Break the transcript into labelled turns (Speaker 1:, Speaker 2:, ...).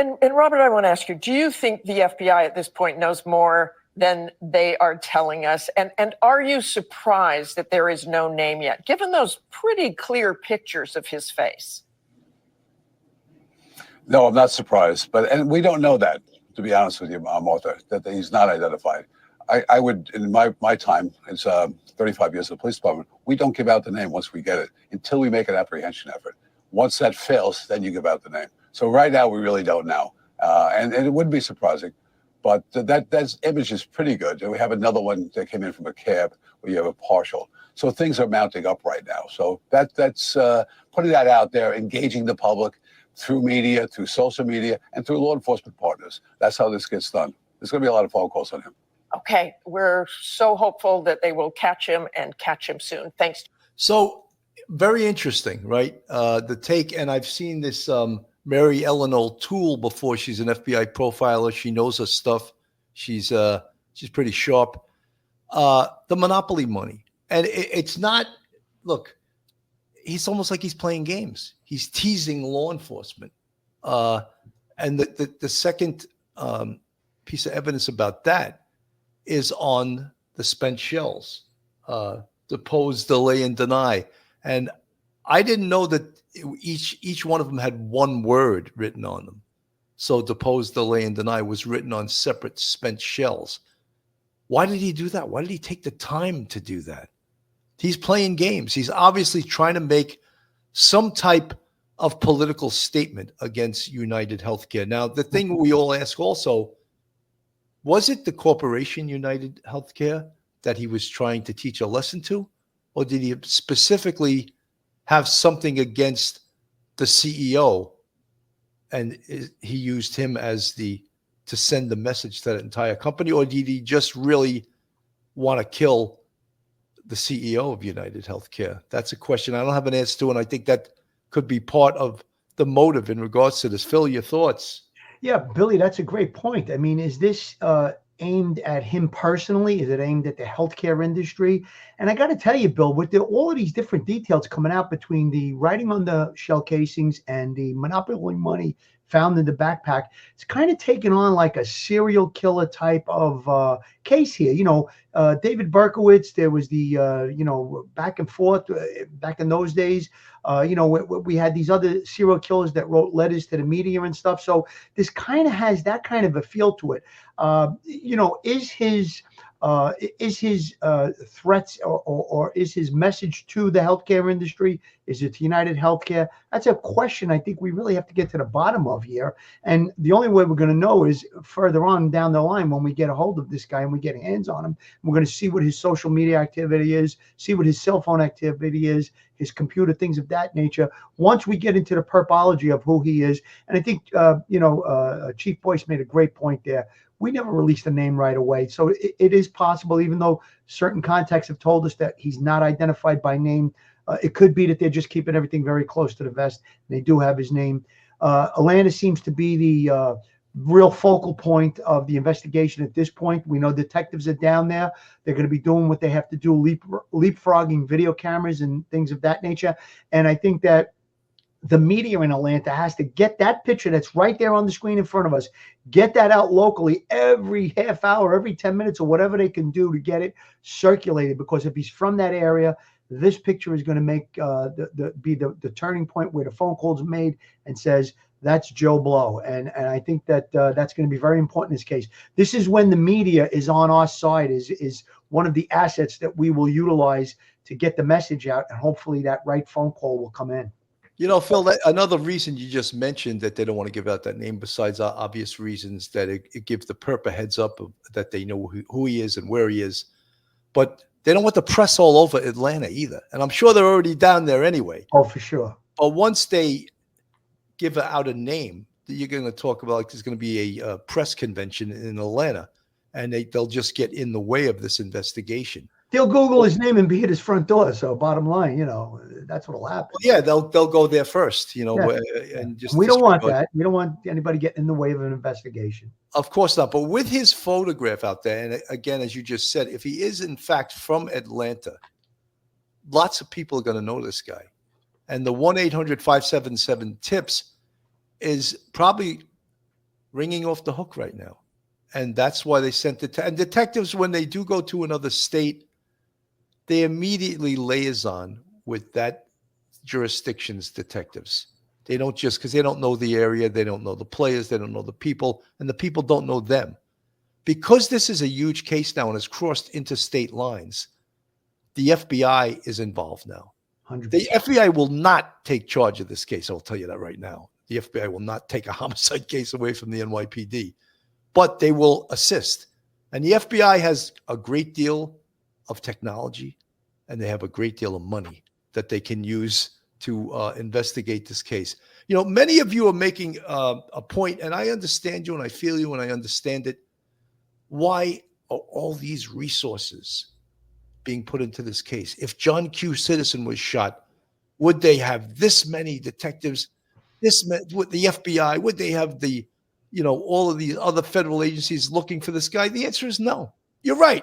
Speaker 1: And Robert, I want to ask you, do you think the FBI at this point knows more than they are telling us? And are you surprised that there is no name yet, given those pretty clear pictures of his face?
Speaker 2: No, I'm not surprised. And we don't know that, to be honest with you, Martha, that he's not identified. I would, in my time, it's 35 years in the police department, we don't give out the name once we get it until we make an apprehension effort. Once that fails, then you give out the name. So right now, we really don't know. And it wouldn't be surprising. But that image is pretty good. And we have another one that came in from a cab where you have a partial. So things are mounting up right now. So that's putting that out there, engaging the public through media, through social media, and through law enforcement partners. That's how this gets done. There's going to be a lot of phone calls on him.
Speaker 1: Okay, we're so hopeful that they will catch him and catch him soon. Thanks.
Speaker 3: So very interesting, right? The take, and I've seen this Mary Eleanor Toole before. She's an FBI profiler. She knows her stuff. She's pretty sharp. The monopoly money, and it's not. Look, he's almost like he's playing games. He's teasing law enforcement, and the second piece of evidence about that is on the spent shells, depose, delay, and deny. And I didn't know that each one of them had one word written on them. So depose, delay, and deny was written on separate spent shells. Why did he do that? Why did he take the time to do that? He's playing games. He's obviously trying to make some type of political statement against United Healthcare. Now, the thing we all ask also, was it the corporation United Healthcare that he was trying to teach a lesson to? Or did he specifically have something against the CEO and he used him as to send the message to that entire company? Or did he just really want to kill the CEO of United Healthcare? That's a question I don't have an answer to, and I think that could be part of the motive in regards to this. Phil, your thoughts?
Speaker 4: Yeah, Billy, that's a great point. I mean, is this aimed at him personally? Is it aimed at the healthcare industry? And I got to tell you, Bill, with all of these different details coming out between the writing on the shell casings and the monopoly money found in the backpack, it's kind of taken on like a serial killer type of case here. You know, David Berkowitz, there was the, back and forth back in those days. We had these other serial killers that wrote letters to the media and stuff. So this kind of has that kind of a feel to it. Is his threats or is his message to the healthcare industry? Is it to United Healthcare? That's a question I think we really have to get to the bottom of here. And the only way we're going to know is further on down the line when we get a hold of this guy and we get hands on him. We're going to see what his social media activity is, see what his cell phone activity is, his computer, things of that nature. Once we get into the purpology of who he is, and I think Chief Boyce made a great point there. We never released a name right away. So it is possible, even though certain contacts have told us that he's not identified by name, it could be that they're just keeping everything very close to the vest. And they do have his name. Atlanta seems to be the real focal point of the investigation at this point. We know detectives are down there. They're going to be doing what they have to do, leapfrogging video cameras and things of that nature. And I think that the media in Atlanta has to get that picture that's right there on the screen in front of us, get that out locally every half hour, every 10 minutes or whatever they can do to get it circulated. Because if he's from that area, this picture is going to make be the turning point where the phone call is made and says, that's Joe Blow. And I think that that's going to be very important in this case. This is when the media is on our side, is one of the assets that we will utilize to get the message out. And hopefully that right phone call will come in.
Speaker 3: You know, Phil, another reason you just mentioned that they don't want to give out that name, besides obvious reasons that it gives the perp a heads up that they know who he is and where he is. But they don't want the press all over Atlanta either. And I'm sure they're already down there anyway.
Speaker 4: Oh, for sure.
Speaker 3: But once they give out a name, you're going to talk about, like, there's going to be a press convention in Atlanta, and they'll just get in the way of this investigation.
Speaker 4: They'll Google his name and be at his front door. So bottom line, that's what'll happen.
Speaker 3: Well, yeah, they'll go there first,
Speaker 4: Yeah.
Speaker 3: and just.
Speaker 4: We don't want that. We don't want anybody getting in the way of an investigation.
Speaker 3: Of course not. But with his photograph out there, and again, as you just said, if he is in fact from Atlanta, lots of people are going to know this guy. And the 1-800-577-TIPS is probably ringing off the hook right now. And that's why they sent it to, and detectives, when they do go to another state, they immediately liaison with that jurisdiction's detectives. They don't just, because they don't know the area, they don't know the players, they don't know the people, and the people don't know them. Because this is a huge case now and has crossed interstate lines, the FBI is involved now.
Speaker 4: 100%.
Speaker 3: The FBI will not take charge of this case. I'll tell you that right now. The FBI will not take a homicide case away from the NYPD, but they will assist. And the FBI has a great deal of technology, and they have a great deal of money that they can use to investigate this case. You know, many of you are making a point, and I understand you, and I feel you, and I understand it. Why are all these resources being put into this case? If John Q. Citizen was shot, would they have this many detectives, with the FBI? Would they have the, you know, all of these other federal agencies looking for this guy? The answer is no. You're right.